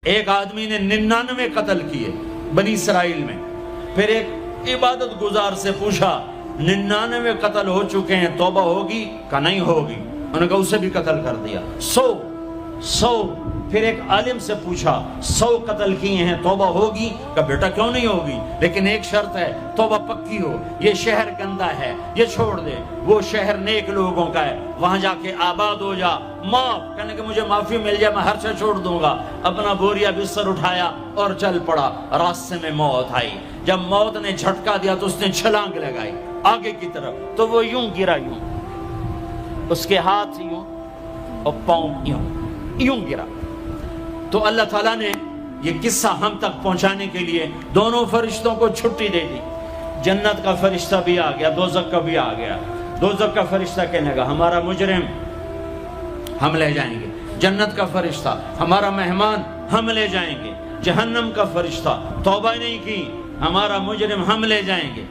ایک آدمی نے 99 قتل کیے بنی اسرائیل میں. پھر ایک عبادت گزار سے پوچھا 99 قتل ہو چکے ہیں، توبہ ہوگی؟ کہ نہیں ہوگی. انہوں نے کہا اسے بھی قتل کر دیا. 100. پھر ایک عالم سے پوچھا 100 قتل کیے ہیں، توبہ ہوگی؟ کہ بیٹا کیوں نہیں ہوگی، لیکن ایک شرط ہے، توبہ پکی ہو. یہ شہر گندا ہے، یہ چھوڑ دے. وہ شہر نیک لوگوں کا ہے، وہاں جا کے آباد ہو جا. معاف کہنے کہ مجھے معافی مل جائے میں ہر سے چھوڑ دوں گا. اپنا بوریا بستر اٹھایا اور چل پڑا. راستے میں موت آئی. جب موت نے جھٹکا دیا تو اس نے چھلانگ لگائی آگے کی طرف، تو وہ یوں گرا، یوں اس کے ہاتھ یوں اور پاؤں یوں گرا. تو اللہ تعالیٰ نے یہ قصہ ہم تک پہنچانے کے لیے دونوں فرشتوں کو چھٹی دے دی. جنت کا فرشتہ بھی آ گیا، دوزخ کا بھی آ گیا. دوزخ کا فرشتہ کہنے لگا ہمارا مجرم ہم لے جائیں گے. جنت کا فرشتہ ہمارا مہمان ہم لے جائیں گے. جہنم کا فرشتہ توبہ نہیں کی ہمارا مجرم ہم لے جائیں گے.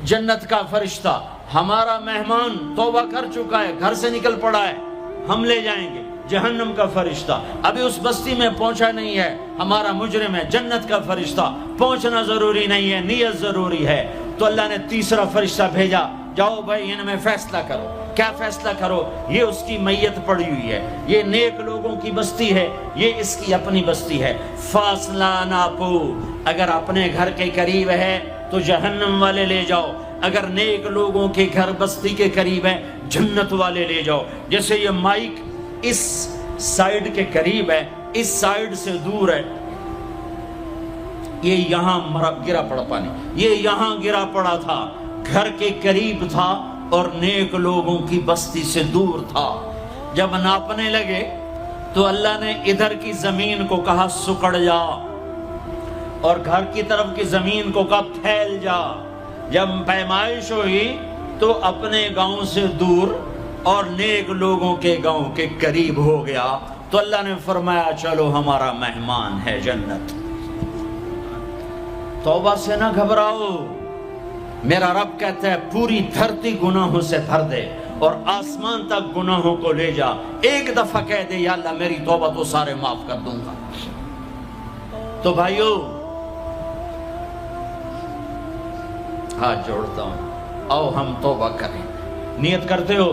جنت کا فرشتہ ہمارا مہمان توبہ کر چکا ہے، گھر سے نکل پڑا ہے، ہم لے جائیں گے. جہنم کا فرشتہ ابھی اس بستی میں پہنچا نہیں ہے، ہمارا مجرم ہے. جنت کا فرشتہ پہنچنا ضروری نہیں ہے، نیت ضروری ہے. تو اللہ نے تیسرا فرشتہ بھیجا، جاؤ بھائی ان میں فیصلہ کرو. کیا فیصلہ کرو؟ یہ اس کی میت پڑی ہوئی ہے، یہ نیک لوگوں کی بستی ہے، یہ اس کی اپنی بستی ہے. فاصلہ ناپو. اگر اپنے گھر کے قریب ہے تو جہنم والے لے جاؤ، اگر نیک لوگوں کے گھر بستی کے قریب ہے جنت والے لے جاؤ. جیسے یہ مائک اس سائیڈ کے قریب ہے، اس سائیڈ سے دور ہے. یہ یہاں گرا پڑا پانی، یہ یہاں گرا پڑا تھا، گھر کے قریب تھا اور نیک لوگوں کی بستی سے دور تھا. جب ناپنے لگے تو اللہ نے ادھر کی زمین کو کہا سکڑ جا، اور گھر کی طرف کی زمین کو کہا پھیل جا. جب پیمائش ہوئی تو اپنے گاؤں سے دور اور نیک لوگوں کے گاؤں کے قریب ہو گیا. تو اللہ نے فرمایا چلو ہمارا مہمان ہے جنت. توبہ سے نہ گھبراؤ. میرا رب کہتا ہے پوری دھرتی گناہوں سے بھر دے اور آسمان تک گناہوں کو لے جا. ایک دفعہ کہہ دے یا اللہ میری توبہ تو سارے معاف کر دوں گا. تو بھائیو ہاتھ جوڑتا ہوں، آؤ ہم توبہ کریں. نیت کرتے ہو؟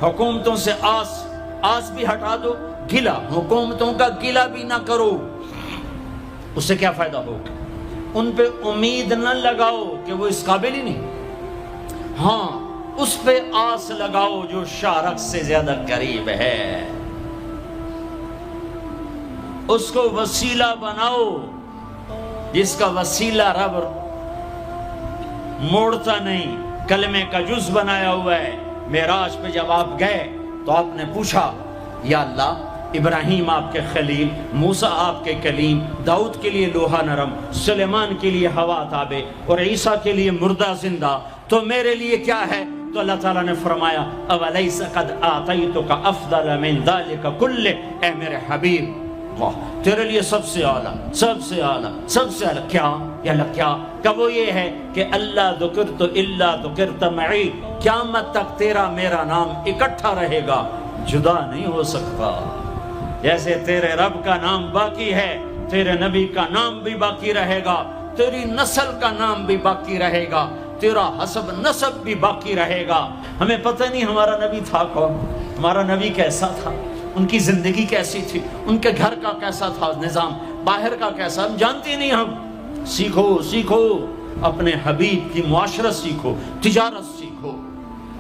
حکومتوں سے آس بھی ہٹا دو، گلا حکومتوں کا گلا بھی نہ کرو. اس سے کیا فائدہ ہوگا؟ ان پہ امید نہ لگاؤ کہ وہ اس قابل ہی نہیں. ہاں اس پہ آس لگاؤ جو شارک سے زیادہ قریب ہے. اس کو وسیلہ بناؤ جس کا وسیلہ رب موڑتا نہیں، کلمے کا جز بنایا ہوا ہے. معراج پہ جب آپ گئے تو آپ نے پوچھا یا اللہ ابراہیم آپ کے خلیل، موسیٰ آپ کے کلیم، داؤد کے لیے لوہا نرم، سلیمان کے لیے ہوا تابع اور عیسیٰ کے لیے مردہ زندہ، تو میرے لیے کیا ہے؟ تو اللہ تعالیٰ نے فرمایا اولیس قد آتیتک افضل من ذلک کلہ، اے میرے حبیب واہ تیرے لیے سب سے اعلیٰ، سب سے اعلیٰ، سب سے اعلیٰ کیا؟ یا اللہ کیا؟ کہ وہ یہ ہے کہ اللہ ذکرت الا ذکرت معی، قیامت تک تیرا میرا نام اکٹھا رہے گا، جدا نہیں ہو سکتا. جیسے تیرے رب کا نام باقی ہے، تیرے نبی کا نام بھی باقی رہے گا، تیری نسل کا نام بھی باقی رہے گا، تیرا حسب نسب بھی باقی رہے گا. ہمیں پتہ نہیں ہمارا نبی تھا کون، ہمارا نبی کیسا تھا، ان کی زندگی کیسی تھی، ان کے گھر کا کیسا تھا نظام، باہر کا کیسا، ہم جانتے نہیں. ہم سیکھو اپنے حبیب کی معاشرت سیکھو، تجارت سیکھو.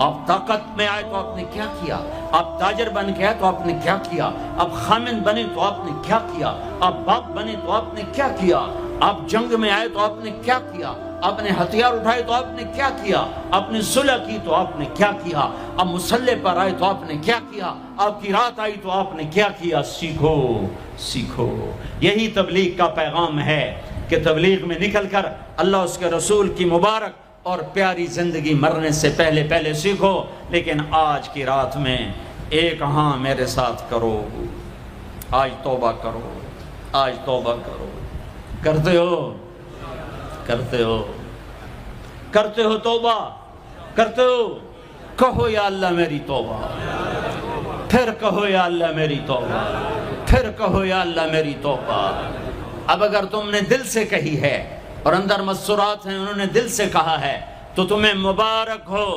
آپ طاقت میں آئے تو آپ نے کیا کیا، آپ تاجر بن کے آئے تو آپ نے کیا کیا، آپ خامن بنے تو آپ نے کیا کیا، آپ باپ بنے تو آپ نے کیا کیا، آپ جنگ میں آئے تو آپ نے کیا کیا، آپ نے ہتھیار اٹھائے تو آپ نے کیا کیا، آپ نے صلح کی تو آپ نے کیا کیا، آپ مسلح پر آئے تو آپ نے کیا کیا، آپ کی رات آئی تو آپ نے کیا کیا. سیکھو. یہی تبلیغ کا پیغام ہے کہ تبلیغ میں نکل کر اللہ اس کے رسول کی مبارک اور پیاری زندگی مرنے سے پہلے سیکھو. لیکن آج کی رات میں ایک ہاں میرے ساتھ کرو، آج توبہ کرو، آج توبہ کرو. کرتے ہو توبہ کرتے ہو؟ کہو یا اللہ میری توبہ، پھر کہو یا اللہ میری توبہ. پھر کہو یا اللہ میری توبہ۔ اب اگر تم نے دل سے کہی ہے اور اندر مسرات ہیں انہوں نے دل سے کہا ہے تو تمہیں مبارک ہو،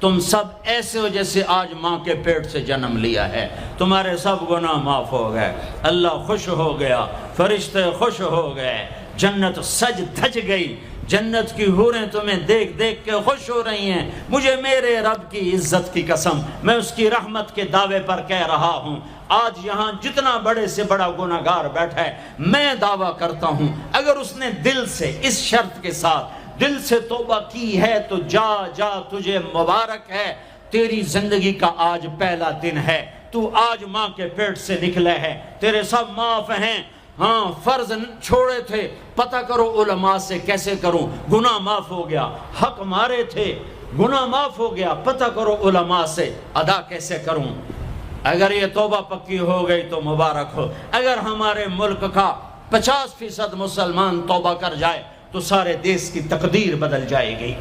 تم سب ایسے ہو جیسے آج ماں کے پیٹ سے جنم لیا ہے، تمہارے سب گناہ معاف ہو گئے، اللہ خوش ہو گیا، فرشتے خوش ہو گئے، جنت سج دھج گئی، جنت کی حوریں تمہیں دیکھ دیکھ کے خوش ہو رہی ہیں۔ مجھے میرے رب کی عزت کی قسم، میں اس کی رحمت کے دعوے پر کہہ رہا ہوں، آج یہاں جتنا بڑے سے بڑا گناہگار بیٹھا ہے، میں دعویٰ کرتا ہوں اگر اس نے دل سے اس شرط کے ساتھ دل سے توبہ کی ہے تو جا جا تجھے مبارک ہے، تیری زندگی کا آج پہلا دن ہے، تو آج ماں کے پیٹ سے نکلے ہے، تیرے سب معاف ہیں۔ ہاں فرض چھوڑے تھے، پتہ کرو علماء سے کیسے کروں، گناہ معاف ہو گیا، حق مارے تھے، گناہ معاف ہو گیا، پتہ کرو علماء سے ادا کیسے کروں۔ اگر یہ توبہ پکی ہو گئی تو مبارک ہو۔ اگر ہمارے ملک کا 50% مسلمان توبہ کر جائے تو سارے دیش کی تقدیر بدل جائے گی۔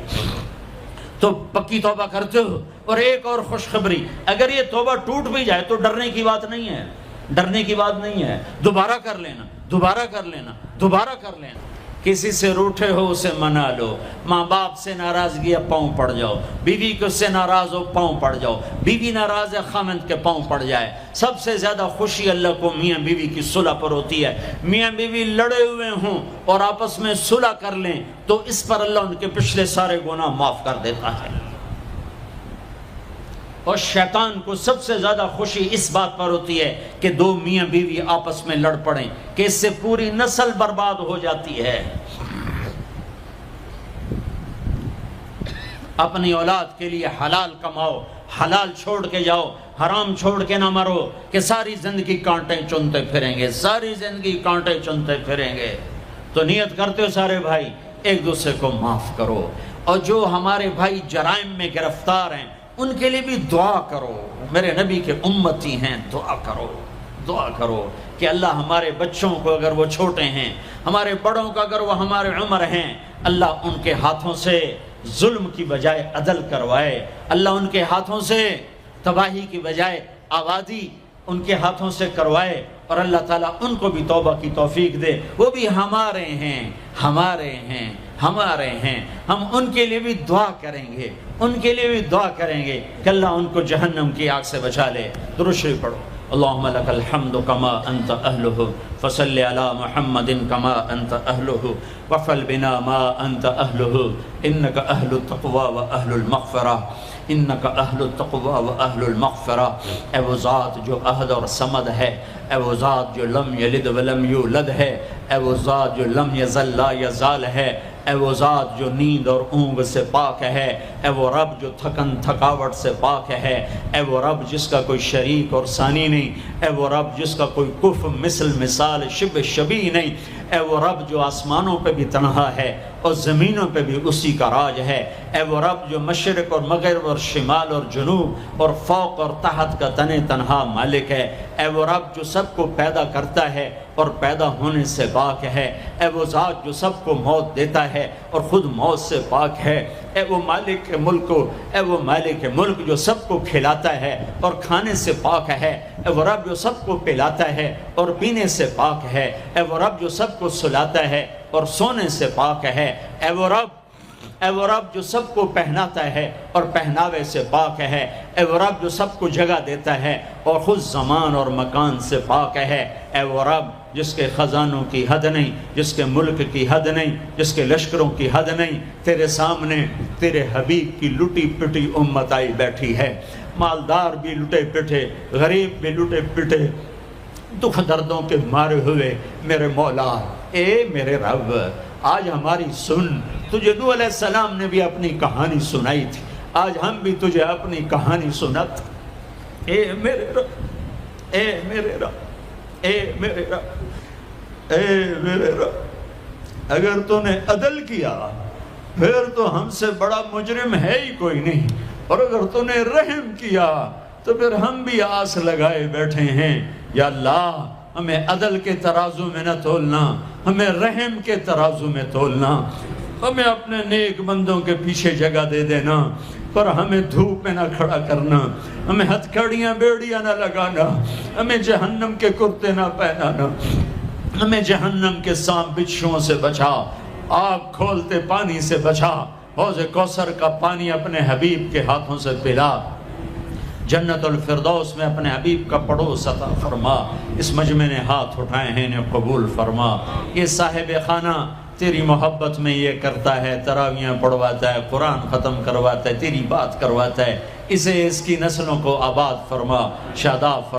تو پکی توبہ کرتے ہو۔ اور ایک اور خوشخبری، اگر یہ توبہ ٹوٹ بھی جائے تو ڈرنے کی بات نہیں ہے، ڈرنے کی بات نہیں ہے، دوبارہ کر لینا، دوبارہ کر لینا، دوبارہ کر لینا۔ کسی سے روٹھے ہو اسے منا لو، ماں باپ سے ناراضگی ہے پاؤں پڑ جاؤ، بیوی کو سے ناراض ہو پاؤں پڑ جاؤ، بیوی ناراض ہے خامند کے پاؤں پڑ جائے۔ سب سے زیادہ خوشی اللہ کو میاں بیوی کی صلح پر ہوتی ہے۔ میاں بیوی لڑے ہوئے ہوں اور آپس میں صلح کر لیں تو اس پر اللہ ان کے پچھلے سارے گناہ معاف کر دیتا ہے۔ اور شیطان کو سب سے زیادہ خوشی اس بات پر ہوتی ہے کہ دو میاں بیوی آپس میں لڑ پڑیں، کہ اس سے پوری نسل برباد ہو جاتی ہے۔ اپنی اولاد کے لیے حلال کماؤ، حلال چھوڑ کے جاؤ، حرام چھوڑ کے نہ مرو کہ ساری زندگی کانٹے چنتے پھریں گے، ساری زندگی کانٹے چنتے پھریں گے۔ تو نیت کرتے ہو سارے بھائی ایک دوسرے کو معاف کرو، اور جو ہمارے بھائی جرائم میں گرفتار ہیں ان کے لیے بھی دعا کرو، میرے نبی کے امتی ہیں، دعا کرو، دعا کرو کہ اللہ ہمارے بچوں کو اگر وہ چھوٹے ہیں، ہمارے بڑوں کو اگر وہ ہمارے عمر ہیں، اللہ ان کے ہاتھوں سے ظلم کی بجائے عدل کروائے، اللہ ان کے ہاتھوں سے تباہی کی بجائے آبادی ان کے ہاتھوں سے کروائے، اور اللہ تعالیٰ ان کو بھی توبہ کی توفیق دے۔ وہ بھی ہمارے ہیں، ہمارے ہیں، ہمارے ہیں، ہم ان کے لیے بھی دعا کریں گے، ان کے لیے بھی دعا کریں گے کہ اللہ ان کو جہنم کی آگ سے بچا لے۔ درود شریف پڑھو۔ اللہم لک الحمد کما انت اہلہ فصل علی محمد کما انت اہلہ وفعل بنا ما انت اہلہ انک اہل التقوی و اہل المغفرہ، انک اہل التقوی و اہل المغفرہ۔ اے وہ ذات جو احد اور صمد ہے، اے وہ ذات جو لم یلد ولم یولد ہے، اے وہ ذات جو لم یزل لا یزال ہے، اے وہ ذات جو نیند اور اونگ سے پاک ہے، اے وہ رب جو تھکن تھکاوٹ سے پاک ہے، اے وہ رب جس کا کوئی شریک اور ثانی نہیں، اے وہ رب جس کا کوئی کف مثل مثال شبہ شبیہ نہیں، اے وہ رب جو آسمانوں پہ بھی تنہا ہے اور زمینوں پہ بھی اسی کا راج ہے، اے وہ رب جو مشرق اور مغرب اور شمال اور جنوب اور فوق اور تحت کا تنہا مالک ہے، اے وہ رب جو سب کو پیدا کرتا ہے اور پیدا ہونے سے پاک ہے، اے وہ ذات جو سب کو موت دیتا ہے اور خود موت سے پاک ہے، اے وہ مالک ملک، اے وہ مالک ملک جو سب کو کھلاتا ہے اور کھانے سے پاک ہے، اے وہ رب جو سب کو پلاتا ہے اور پینے سے پاک ہے، اے وہ رب جو سب کو سلاتا ہے اور سونے سے پاک ہے، اے وہ رب جو سب کو پہناتا ہے اور پہناوے سے پاک ہے، اے وہ رب جو سب کو جگہ دیتا ہے اور خود زمان اور مکان سے پاک ہے، اے وہ رب جس کے خزانوں کی حد نہیں، جس کے ملک کی حد نہیں، جس کے لشکروں کی حد نہیں، تیرے سامنے تیرے حبیب کی لٹی پٹی امت آئی بیٹھی ہے، مالدار بھی لٹے پٹے، غریب بھی لٹے پٹے، دکھ دردوں کے مارے ہوئے میرے مولا، اے میرے رب آج ہماری سن۔ تجھے نوح علیہ السلام نے بھی اپنی کہانی سنائی تھی، آج ہم بھی تجھے اپنی کہانی سنت۔ اے میرے رب، اے میرے رب، اے میرے رب، اے میرے رب، اگر تو نے عدل کیا پھر تو ہم سے بڑا مجرم ہے ہی کوئی نہیں، اور اگر تو نے رحم کیا تو پھر ہم بھی آس لگائے بیٹھے ہیں۔ یا اللہ ہمیں عدل کے ترازو میں نہ تولنا، ہمیں رحم کے ترازو میں تولنا، ہمیں اپنے نیک بندوں کے پیچھے جگہ دے دینا۔ پر ہمیں دھوپ میں نہ کھڑا کرنا، ہمیں ہتھکڑیاں بیڑیاں نہ لگانا، ہمیں جہنم کے کرتے نہ پہنانا، ہمیں جہنم کے سانپ بچھوؤں سے بچا، آگ کھولتے پانی سے بچا، حوض کوثر کا پانی اپنے حبیب کے ہاتھوں سے پلا، جنت الفردوس میں اپنے حبیب کا پڑوس عطا فرما۔ اس مجمع نے ہاتھ اٹھائے ہیں انہیں قبول فرما۔ یہ صاحب خانہ تیری محبت میں یہ کرتا ہے، تراویاں پڑھواتا ہے، قرآن ختم کرواتا ہے، تیری بات کرواتا ہے، اسے اس کی نسلوں کو آباد فرما، شاداب فرما۔